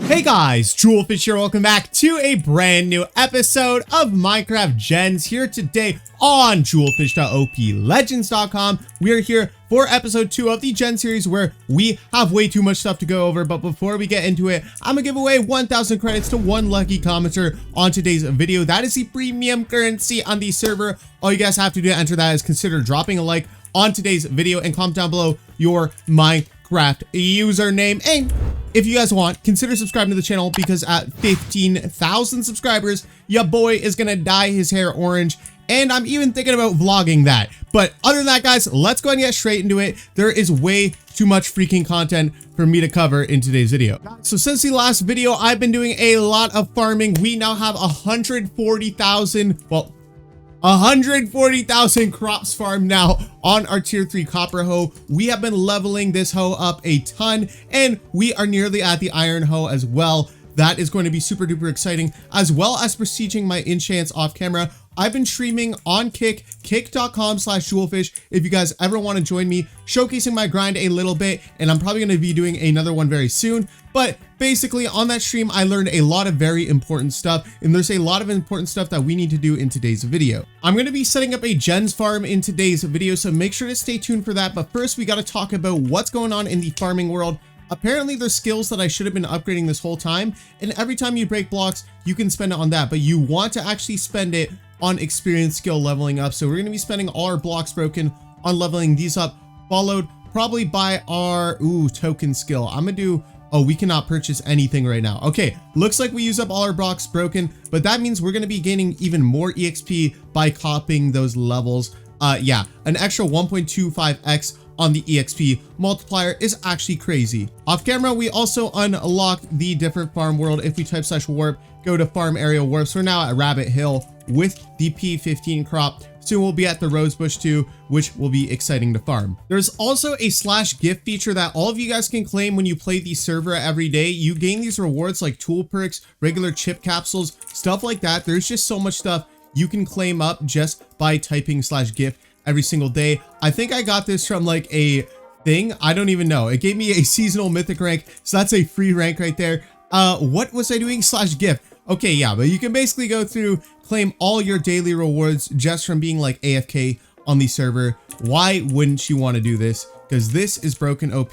Hey guys, Julfish here. Welcome back to a brand new episode of Minecraft Gens here today on julfish.oplegends.com. We are here for episode 2 of the Gen series where we have way too much stuff to go over. But before we get into it, I'm gonna give away 1,000 credits to one lucky commenter on today's video. That is the premium currency on the server. All you guys have to do to enter that is consider dropping a like on today's video and comment down below your Minecraft username. And if you guys want, consider subscribing to the channel because at 15,000 subscribers, your boy is gonna dye his hair orange. And I'm even thinking about vlogging that. But other than that, guys, let's go and get straight into it. There is way too much freaking content for me to cover in today's video. So since the last video, I've been doing a lot of farming. We now have 140,000 crops farmed now on our tier 3 copper hoe. We have been leveling this hoe up a ton, and we are nearly at the iron hoe as well. That is going to be super duper exciting, as well as besieging my enchants off camera. I've been streaming on kick.com/julfish if you guys ever want to join me, showcasing my grind a little bit, and I'm probably going to be doing another one very soon. But basically on that stream, I learned a lot of very important stuff, and there's a lot of important stuff that we need to do in today's video. I'm going to be setting up a gens farm in today's video, so make sure to stay tuned for that. But first, we got to talk about what's going on in the farming world. Apparently there's skills that I should have been upgrading this whole time, and every time you break blocks, you can spend it on that, but you want to actually spend it on experience skill leveling up. So we're going to be spending all our blocks broken on leveling these up, followed probably by our token skill. I'm gonna do, we cannot purchase anything right now. Okay, looks like we use up all our blocks broken, but that means we're going to be gaining even more EXP by copying those levels. Yeah, an extra 1.25x on the EXP multiplier is actually crazy. Off camera, we also unlocked the different farm world. If we type /warp, go to farm area warps. We're now at Rabbit Hill with the P15 crop. Soon we'll be at the Rosebush too, which will be exciting to farm. There's also a /gift feature that all of you guys can claim when you play the server every day. You gain these rewards like tool perks, regular chip capsules, stuff like that. There's just so much stuff you can claim up just by typing /gift every single day. I think I got this from like a thing. I don't even know. It gave me a seasonal mythic rank, so that's a free rank right there. What was I doing /gift? Okay, yeah, but you can basically go through, claim all your daily rewards just from being like AFK on the server. Why wouldn't you want to do this? Because this is broken OP.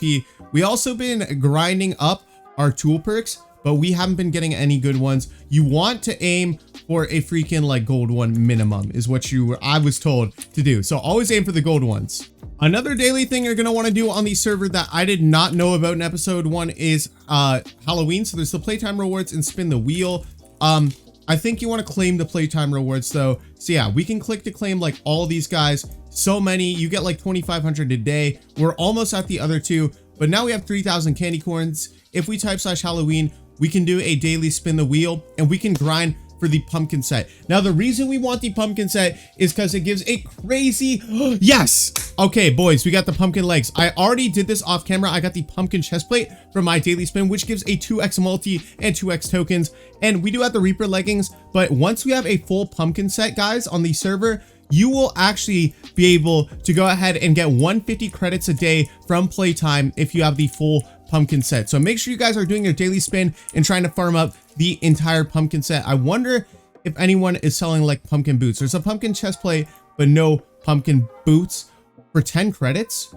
We also been grinding up our tool perks, but we haven't been getting any good ones. You want to aim for a freaking like gold one minimum is what I was told to do. So always aim for the gold ones. Another daily thing you're going to want to do on the server that I did not know about in episode 1 is Halloween. So there's the playtime rewards and spin the wheel. I think you want to claim the playtime rewards though. So yeah, we can click to claim like all these guys. So many, you get like 2,500 a day. We're almost at the other two, but now we have 3,000 candy corns. If we type /Halloween, we can do a daily spin the wheel and we can grind for the pumpkin set. Now, the reason we want the pumpkin set is because it gives a crazy, yes. Okay, boys, we got the pumpkin legs. I already did this off camera. I got the pumpkin chest plate from my daily spin, which gives a 2x multi and 2x tokens. And we do have the Reaper leggings, but once we have a full pumpkin set, guys, on the server, you will actually be able to go ahead and get 150 credits a day from playtime if you have the full pumpkin set. So make sure you guys are doing your daily spin and trying to farm up the entire pumpkin set. I wonder if anyone is selling like pumpkin boots. There's a pumpkin chest plate, but no pumpkin boots for 10 credits.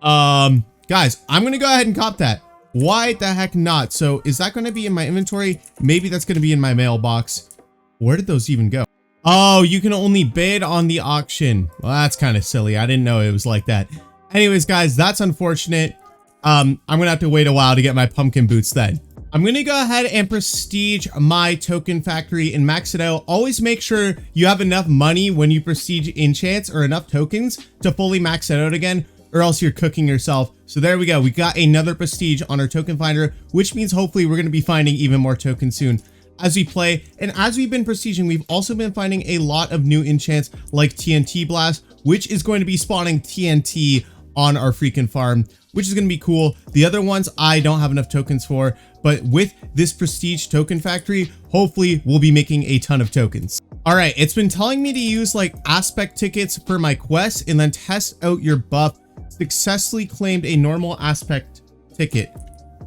Guys, I'm gonna go ahead and cop that. Why the heck not? So is that going to be in my inventory? Maybe that's going to be in my mailbox. Where did those even go? Oh, you can only bid on the auction. Well, that's kind of silly. I didn't know it was like that. Anyways, guys, that's unfortunate. I'm gonna have to wait a while to get my pumpkin boots then. I'm gonna go ahead and prestige my token factory and max it out. Always make sure you have enough money when you prestige enchants or enough tokens to fully max it out again, or else you're cooking yourself. So there we go. We got another prestige on our token finder, which means hopefully we're gonna be finding even more tokens soon as we play. And as we've been prestiging, we've also been finding a lot of new enchants like TNT Blast, which is going to be spawning TNT on our freaking farm, which is going to be cool. The other ones I don't have enough tokens for, but with this prestige token factory, hopefully we'll be making a ton of tokens. All right, it's been telling me to use like aspect tickets for my quests and then test out your buff. Successfully claimed a normal aspect ticket.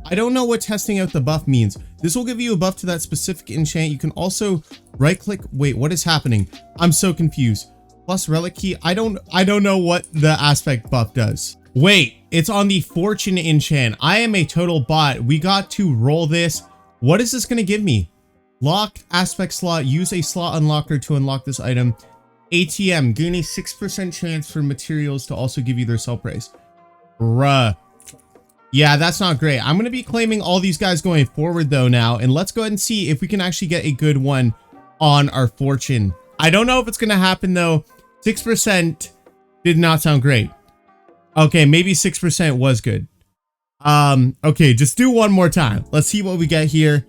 I don't know what testing out the buff means. This will give you a buff to that specific enchant. You can also right click. Wait, what is happening? I'm so confused. Plus relic key. I don't know what the aspect buff does. Wait, it's on the fortune enchant. I am a total bot. We got to roll this. What is this going to give me? Locked aspect slot. Use a slot unlocker to unlock this item. ATM. Gain a 6% chance for materials to also give you their sell price. Bruh. Yeah, that's not great. I'm going to be claiming all these guys going forward though now. And let's go ahead and see if we can actually get a good one on our fortune. I don't know if it's going to happen though. 6% did not sound great. Okay, maybe 6% was good. Okay, just do one more time. Let's see what we get here.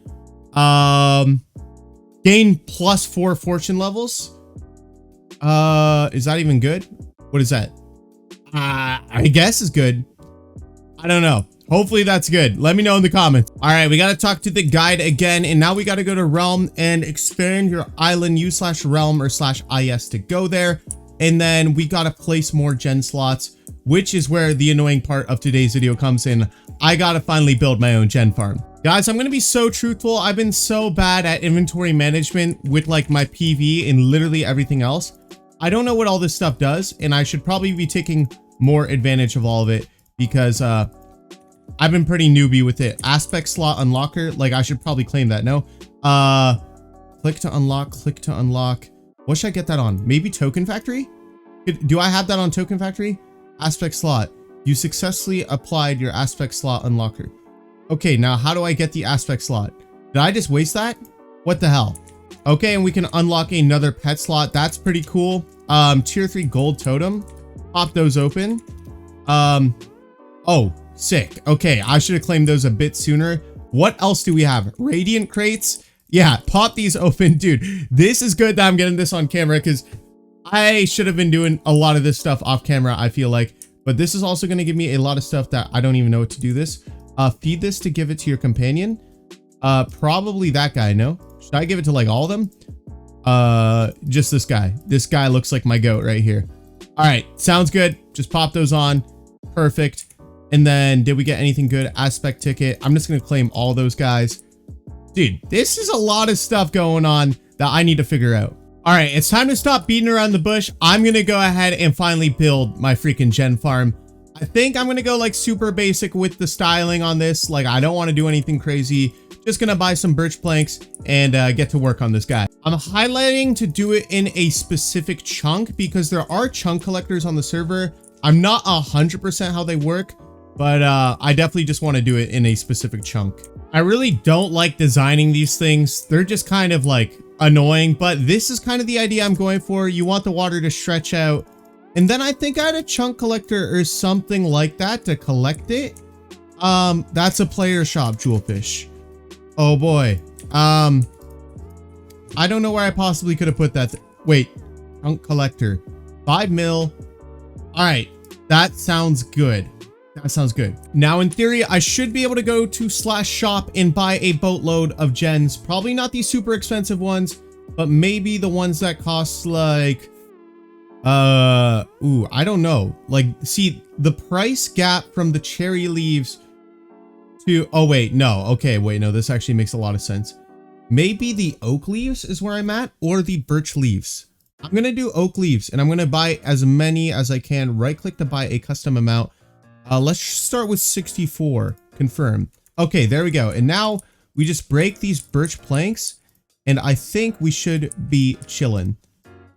Gain plus 4 fortune levels. Is that even good? What is that? I guess is good. I don't know. Hopefully that's good. Let me know in the comments. All right, we got to talk to the guide again. And now we got to go to realm and expand your island. U/realm or /is to go there. And then we got to place more gen slots, which is where the annoying part of today's video comes in. I got to finally build my own gen farm. Guys, I'm going to be so truthful. I've been so bad at inventory management with like my PV and literally everything else. I don't know what all this stuff does. And I should probably be taking more advantage of all of it because I've been pretty newbie with it. Aspect slot unlocker. Like I should probably claim that. No. Click to unlock. Click to unlock. What should I get that on? Maybe Token Factory? Do I have that on Token Factory? Aspect slot. You successfully applied your aspect slot unlocker. Okay, now how do I get the aspect slot? Did I just waste that? What the hell? Okay, and we can unlock another pet slot. That's pretty cool. Tier 3 gold totem. Pop those open. Oh, sick. Okay, I should have claimed those a bit sooner. What else do we have? Radiant crates. Yeah, pop these open. Dude, this is good that I'm getting this on camera because I should have been doing a lot of this stuff off camera, I feel like. But this is also going to give me a lot of stuff that I don't even know what to do this. Feed this to give it to your companion. Probably that guy, no? Should I give it to like all of them? Just this guy. This guy looks like my goat right here. All right, sounds good. Just pop those on. Perfect. And then did we get anything good? Aspect ticket. I'm just going to claim all those guys. Dude, this is a lot of stuff going on that I need to figure out. All right, it's time to stop beating around the bush. I'm going to go ahead and finally build my freaking gen farm. I think I'm going to go like super basic with the styling on this. Like I don't want to do anything crazy. Just going to buy some birch planks and get to work on this guy. I'm highlighting to do it in a specific chunk because there are chunk collectors on the server. I'm not 100% how they work, but I definitely just want to do it in a specific chunk. I really don't like designing these things. They're just kind of like annoying, but this is kind of the idea I'm going for. You want the water to stretch out. And then I think I had a chunk collector or something like that to collect it. That's a player shop, Julfish. Oh boy. I don't know where I possibly could have put that. Wait, chunk collector, 5 mil. All right, that sounds good. That sounds good. Now, in theory, I should be able to go to /shop and buy a boatload of gens. Probably not these super expensive ones, but maybe the ones that cost like, ooh, I don't know. Like, see, the price gap from the cherry leaves to, oh wait, no. Okay, wait, no, this actually makes a lot of sense. Maybe the oak leaves is where I'm at, or the birch leaves. I'm going to do oak leaves, and I'm going to buy as many as I can. Right click to buy a custom amount. Let's start with 64. Confirm. Okay, there we go. And now we just break these birch planks, and I think we should be chilling.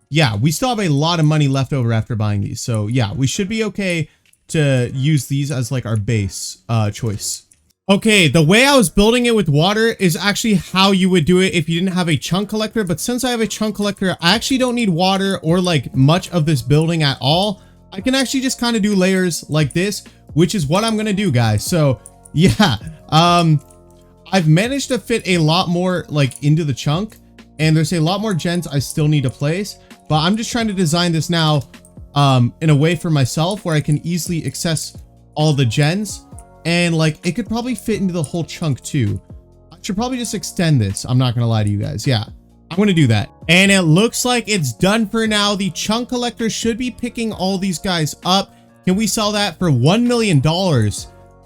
Yeah, we still have a lot of money left over after buying these. So yeah, we should be okay to use these as like our base choice. Okay, the way I was building it with water is actually how you would do it if you didn't have a chunk collector. But since I have a chunk collector, I actually don't need water or like much of this building at all. I can actually just kind of do layers like this, which is what I'm going to do, guys. So yeah, I've managed to fit a lot more like into the chunk, and there's a lot more gens I still need to place, but I'm just trying to design this now in a way for myself where I can easily access all the gens, and like it could probably fit into the whole chunk too. I should probably just extend this. I'm not going to lie to you guys. Yeah, I'm going to do that. And it looks like it's done for now. The chunk collector should be picking all these guys up. Can we sell that for $1 million?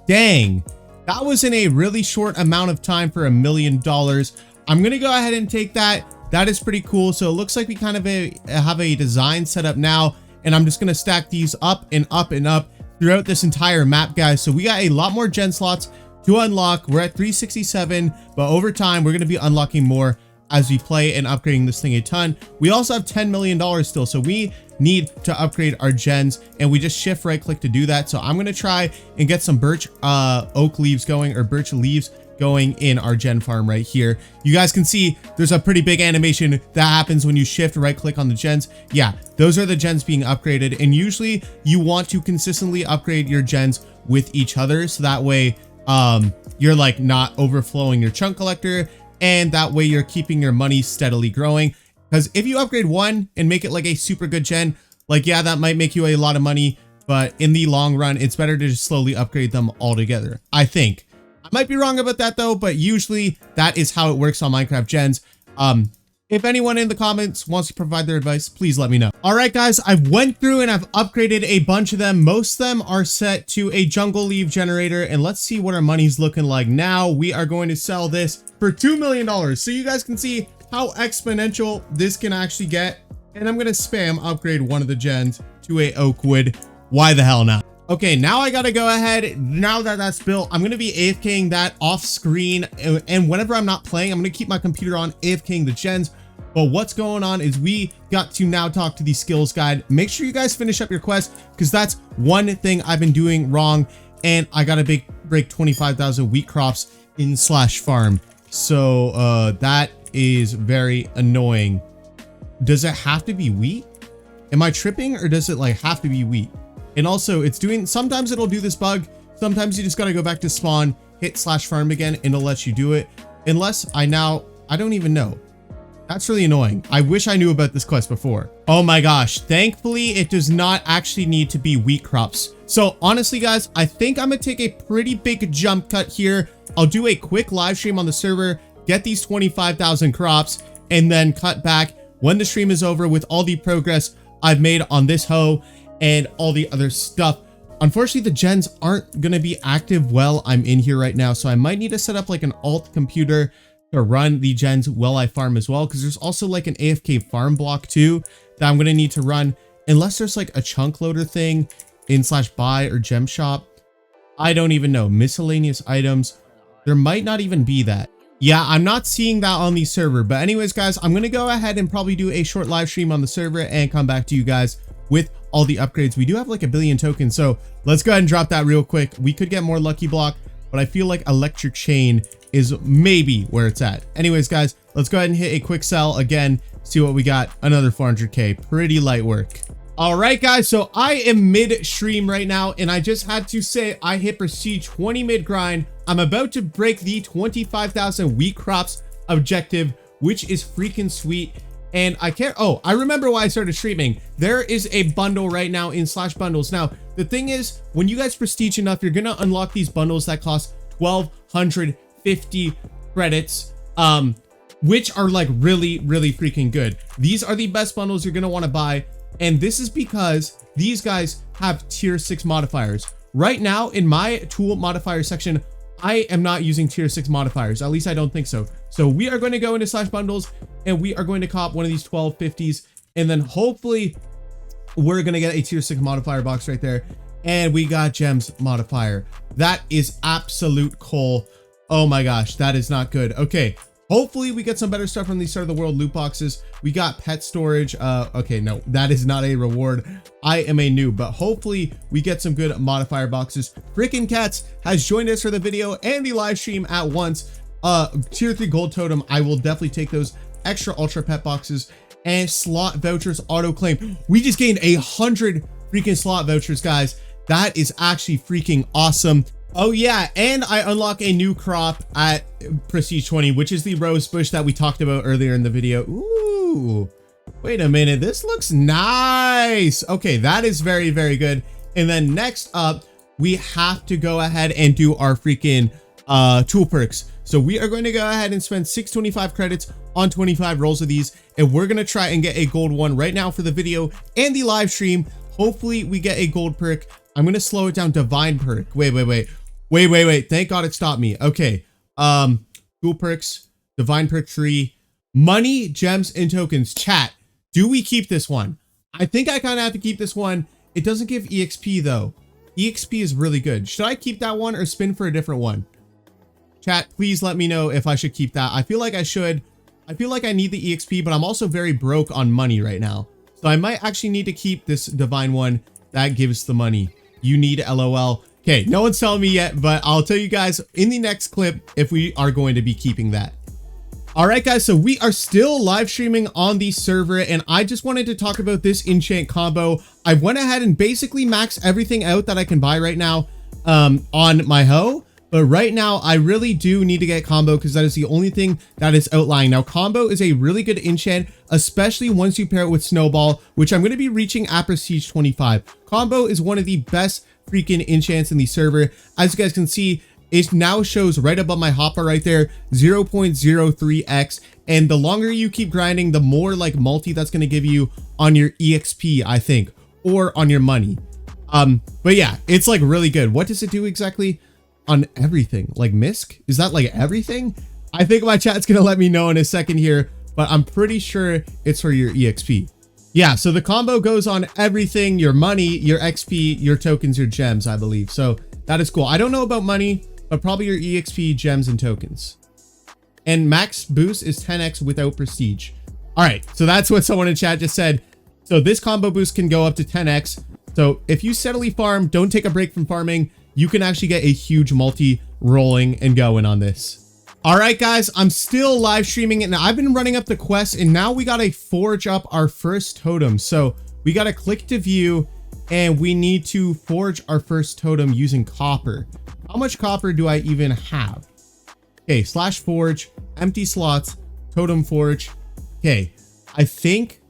Dang. That was in a really short amount of time for $1 million. I'm gonna go ahead and take that. That is pretty cool. So it looks like we kind of have a design set up now, and I'm just gonna stack these up and up and up throughout this entire map, guys. So we got a lot more gen slots to unlock. We're at 367, but over time we're gonna be unlocking more as we play and upgrading this thing a ton. We also have $10 million still, so we need to upgrade our gens, and we just shift right click to do that. So I'm gonna try and get some birch oak leaves going, or birch leaves going in our gen farm right here. You guys can see there's a pretty big animation that happens when you shift right click on the gens. Yeah, those are the gens being upgraded, and usually you want to consistently upgrade your gens with each other, so that way you're like not overflowing your chunk collector, and that way you're keeping your money steadily growing. Because if you upgrade one and make it like a super good gen, like, yeah, that might make you a lot of money, but in the long run it's better to just slowly upgrade them all together, I think. I might be wrong about that though, but usually that is how it works on Minecraft gens. If anyone in the comments wants to provide their advice, please let me know. All right, guys, I've went through and I've upgraded a bunch of them. Most of them are set to a jungle leaf generator, and let's see what our money's looking like now. We are going to sell this for $2 million. So you guys can see how exponential this can actually get. And I'm going to spam upgrade one of the gens to a oak wood. Why the hell not? Okay, now I gotta go ahead. Now that that's built, I'm gonna be AFKing that off screen, and whenever I'm not playing, I'm gonna keep my computer on AFKing the gens. But what's going on is we got to now talk to the skills guide. Make sure you guys finish up your quest, because that's one thing I've been doing wrong, and I gotta break 25,000 wheat crops in /farm. So that is very annoying. Does it have to be wheat? Am I tripping, or does it like have to be wheat? And also it's doing, sometimes it'll do this bug. Sometimes you just got to go back to spawn, hit /farm again, and it'll let you do it. Unless I don't even know. That's really annoying. I wish I knew about this quest before. Oh my gosh. Thankfully, it does not actually need to be wheat crops. So honestly, guys, I think I'm going to take a pretty big jump cut here. I'll do a quick live stream on the server, get these 25,000 crops, and then cut back when the stream is over with all the progress I've made on this hoe and all the other stuff. Unfortunately, the gens aren't going to be active while I'm in here right now, so I might need to set up like an alt computer to run the gens while I farm as well, because there's also like an AFK farm block too that I'm going to need to run, unless there's like a chunk loader thing in /buy or gem shop. I don't even know. Miscellaneous items, there might not even be that. Yeah, I'm not seeing that on the server. But anyways, guys, I'm going to go ahead and probably do a short live stream on the server and come back to you guys with all the upgrades. We do have like 1 billion tokens, so let's go ahead and drop that real quick. We could get more lucky block, but I feel like electric chain is maybe where it's at. Anyways, guys, let's go ahead and hit a quick sell again, see what we got. Another 400k, pretty light work. All right, guys, so I am mid stream right now, and I just had to say I hit prestige 20 mid grind. I'm about to break the 25,000 wheat crops objective, which is freaking sweet. And I can't, oh, I remember why I started streaming. There is a bundle right now in /bundles. Now, the thing is, when you guys prestige enough, you're gonna unlock these bundles that cost 1,250 credits, which are like really, really freaking good. These are the best bundles you're gonna wanna buy. And this is because these guys have tier 6 modifiers. Right now, in my tool modifier section, I am not using tier 6 modifiers. At least I don't think so. So we are going to go into /bundles, and we are going to cop one of these 1250s, and then hopefully we're going to get a tier 6 modifier box right there. And we got gems modifier. That is absolute coal. Oh my gosh, that is not good. Okay, hopefully we get some better stuff from these start of the world loot boxes. We got pet storage. Okay, no, that is not a reward. I am a noob, but hopefully we get some good modifier boxes. Freaking Cats has joined us for the video and the live stream at once. Tier 3 gold totem. I will definitely take those extra ultra pet boxes and slot vouchers auto claim. We just gained 100 freaking slot vouchers, guys. That is actually freaking awesome. Oh yeah, and I unlock a new crop at prestige 20, which is the rose bush that we talked about earlier in the video. Ooh, wait a minute, this looks nice. Okay, that is very, very good. And then next up, we have to go ahead and do our freaking tool perks. So we are going to go ahead and spend 625 credits on 25 rolls of these, and we're going to try and get a gold one right now for the video and the live stream. Hopefully we get a gold perk. I'm going to slow it down. Divine perk. Wait. Wait. Thank God it stopped me. Okay. Cool perks, divine perk 3, money, gems, and tokens. Chat, do we keep this one? I think I kind of have to keep this one. It doesn't give EXP though. EXP is really good. Should I keep that one or spin for a different one? Chat, please let me know if I should keep that. I feel like I should. I feel like I need the EXP, but I'm also very broke on money right now. So I might actually need to keep this divine one that gives the money. You need LOL. Okay, no one's telling me yet, but I'll tell you guys in the next clip if we are going to be keeping that. All right, guys, so we are still live streaming on the server, and I just wanted to talk about this enchant combo. I went ahead and basically maxed everything out that I can buy right now on my hoe. But right now, I really do need to get combo because that is the only thing that is outlying. Now, combo is a really good enchant, especially once you pair it with snowball, which I'm going to be reaching at prestige 25. Combo is one of the best freaking enchants in the server. As you guys can see, it now shows right above my hotbar right there, 0.03x. And the longer you keep grinding, the more like multi that's going to give you on your EXP, I think, or on your money. But yeah, it's like really good. What does it do exactly? On everything, like misc? Is that like everything? I think my chat's gonna let me know in a second here, but I'm pretty sure it's for your EXP. Yeah, so the combo goes on everything, your money, your XP, your tokens, your gems, I believe. So that is cool. I don't know about money, but probably your EXP, gems, and tokens. And max boost is 10x without prestige. All right, so that's what someone in chat just said. So this combo boost can go up to 10x. So if you steadily farm, don't take a break from farming, you can actually get a huge multi rolling and going on this. All right, guys, I'm still live streaming it. Now I've been running up the quest, and now we got to forge up our first totem. So we got to click to view, and we need to forge our first totem using copper. How much copper do I even have? Okay, /forge, empty slots, totem forge. Okay, I think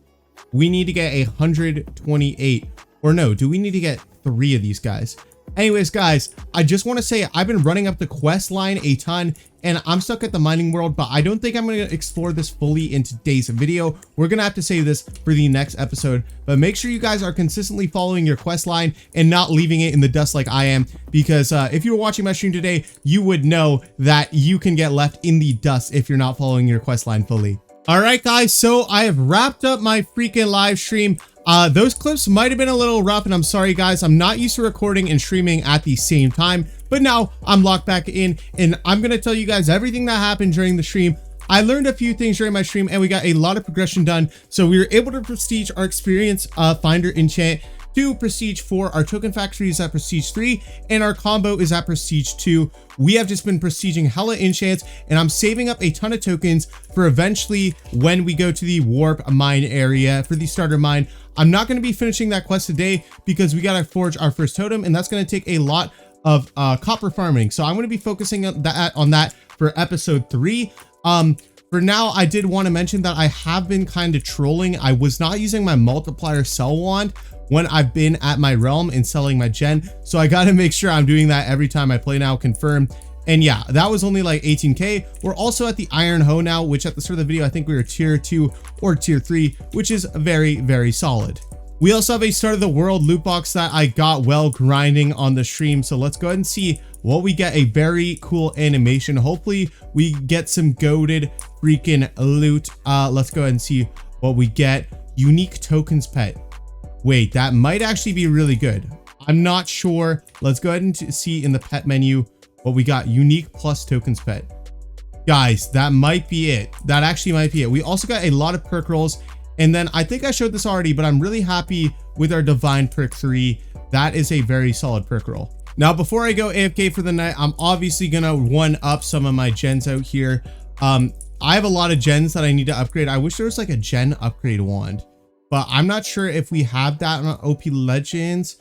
we need to get 128, or no, do we need to get 3 of these guys? Anyways, guys, I just want to say I've been running up the quest line a ton, and I'm stuck at the mining world, but I don't think I'm going to explore this fully in today's video. We're going to have to save this for the next episode, but make sure you guys are consistently following your quest line and not leaving it in the dust like I am, because if you were watching my stream today, you would know that you can get left in the dust if you're not following your quest line fully. All right, guys, so I have wrapped up my freaking live stream. Those clips might have been a little rough, and I'm sorry, guys. I'm not used to recording and streaming at the same time, but now I'm locked back in, and I'm going to tell you guys everything that happened during the stream. I learned a few things during my stream, and we got a lot of progression done. So we were able to prestige our experience finder enchant to prestige 4. Our token factory is at prestige 3, and our combo is at prestige 2. We have just been prestiging hella enchants, and I'm saving up a ton of tokens for eventually when we go to the warp mine area for the starter mine. I'm not going to be finishing that quest today because we got to forge our first totem, and that's going to take a lot of copper farming. So I'm going to be focusing on that for episode 3. For now, I did want to mention that I have been kind of trolling. I was not using my multiplier sell wand when I've been at my realm and selling my gen. So I got to make sure I'm doing that every time I play now, confirm. And yeah, that was only like 18k. We're also at the Iron Hoe now, which at the start of the video, I think we were tier 2 or tier 3, which is very, very solid. We also have a start of the world loot box that I got while grinding on the stream. So let's go ahead and see what we get. A very cool animation. Hopefully we get some goated freaking loot. Let's go ahead and see what we get. Unique tokens pet. Wait, that might actually be really good. I'm not sure. Let's go ahead and see in the pet menu what we got. Unique plus tokens pet. Guys, that might be it. That actually might be it. We also got a lot of perk rolls. And then I think I showed this already, but I'm really happy with our divine perk 3. That is a very solid perk roll. Now, before I go AFK for the night, I'm obviously going to one up some of my gens out here. I have a lot of gens that I need to upgrade. I wish there was like a gen upgrade wand, but I'm not sure if we have that on OPLegends.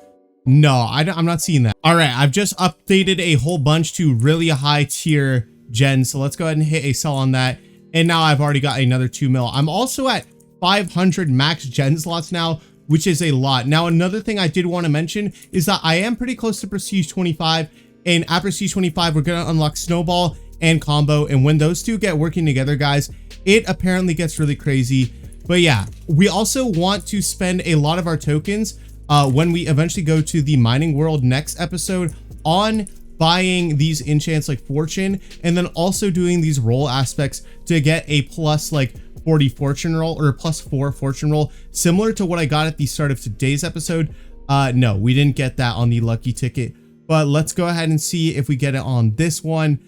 No, I'm not seeing that. All right, I've just updated a whole bunch to really high tier gens. So let's go ahead and hit a sell on that. And now I've already got another 2 mil. I'm also at 500 max gen slots now, which is a lot. Now, another thing I did want to mention is that I am pretty close to prestige 25. And at prestige 25, we're going to unlock snowball and combo. And when those two get working together, guys, it apparently gets really crazy. But yeah, we also want to spend a lot of our tokens when we eventually go to the mining world next episode on buying these enchants like fortune, and then also doing these roll aspects to get a plus like 40 fortune roll or a plus 4 fortune roll, similar to what I got at the start of today's episode. No, we didn't get that on the lucky ticket, but let's go ahead and see if we get it on this one.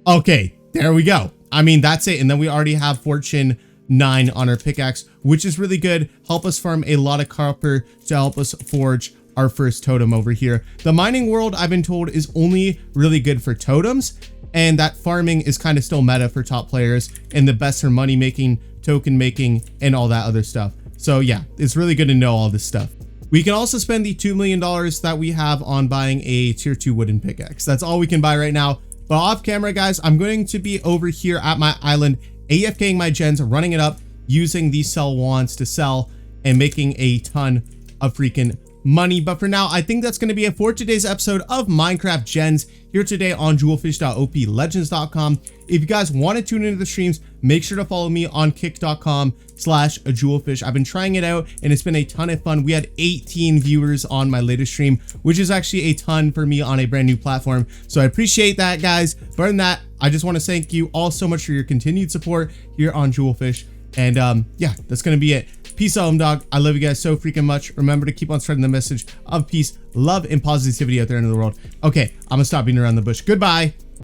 Okay, there we go. I mean, that's it. And then we already have fortune 9 on our pickaxe, which is really good. Help us farm a lot of copper to help us forge our first totem over here. The mining world, I've been told, is only really good for totems, and that farming is kind of still meta for top players and the best for money making, token making, and all that other stuff. So yeah, it's really good to know all this stuff. We can also spend the $2 million that we have on buying a tier 2 wooden pickaxe. That's all we can buy right now. But off camera, guys, I'm going to be over here at my island, AFKing my gens, running it up, using these sell wands to sell and making a ton of freaking money. But for now, I think that's going to be it for today's episode of Minecraft Gens here today on julfish.oplegends.com. If you guys want to tune into the streams, make sure to follow me on kick.com/julfish. I've been trying it out and it's been a ton of fun. We had 18 viewers on my latest stream, which is actually a ton for me on a brand new platform. So I appreciate that, guys. But other than that, I just want to thank you all so much for your continued support here on Julfish. And yeah, that's going to be it. Peace out, dog. I love you guys so freaking much. Remember to keep on spreading the message of peace, love, and positivity out there in the world. Okay, I'm gonna stop beating around the bush. Goodbye.